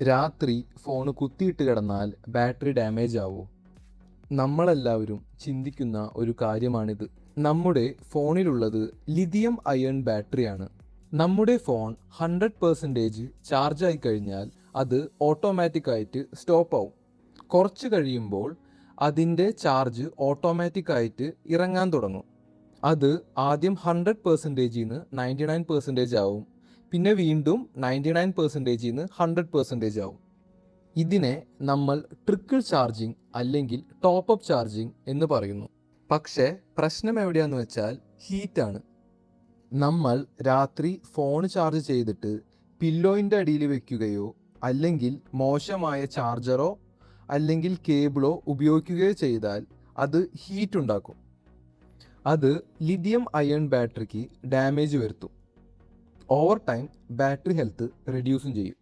രാത്രി ഫോൺ കുത്തിയിട്ട് കിടന്നാൽ ബാറ്ററി ഡാമേജ് ആവോ? നമ്മളെല്ലാവരും ചിന്തിക്കുന്ന ഒരു കാര്യമാണിത്. നമ്മുടെ ഫോണിലുള്ളത് ലിഥിയം അയൺ ബാറ്ററിയാണ്. നമ്മുടെ ഫോൺ 100% ചാർജ് ആയി കഴിഞ്ഞാൽ അത് ഓട്ടോമാറ്റിക്കായിട്ട് സ്റ്റോപ്പ് ആവും. കുറച്ച് കഴിയുമ്പോൾ അതിൻ്റെ ചാർജ് ഓട്ടോമാറ്റിക്കായിട്ട് ഇറങ്ങാൻ തുടങ്ങും. അത് ആദ്യം 100%ന്ന് 99% ആവും. പിന്നെ വീണ്ടും 99%ന്ന് 100% ആവും. ഇതിനെ നമ്മൾ ട്രിക്കിൾ ചാർജിങ് അല്ലെങ്കിൽ ടോപ്പ് അപ്പ് ചാർജിങ് എന്ന് പറയുന്നു. പക്ഷേ പ്രശ്നം എവിടെയാണെന്ന് വെച്ചാൽ ഹീറ്റാണ്. നമ്മൾ രാത്രി ഫോൺ ചാർജ് ചെയ്തിട്ട് പില്ലോയിൻ്റെ അടിയിൽ വെക്കുകയോ അല്ലെങ്കിൽ മോശമായ ചാർജറോ അല്ലെങ്കിൽ കേബിളോ ഉപയോഗിക്കുകയോ ചെയ്താൽ അത് ഹീറ്റ് ഉണ്ടാക്കും. അത് ലിഥിയം അയൺ ബാറ്ററിക്ക് ഡാമേജ് വരുത്തും. ഓവർ ടൈം ബാറ്ററി ഹെൽത്ത് റെഡ്യൂസും ചെയ്യും.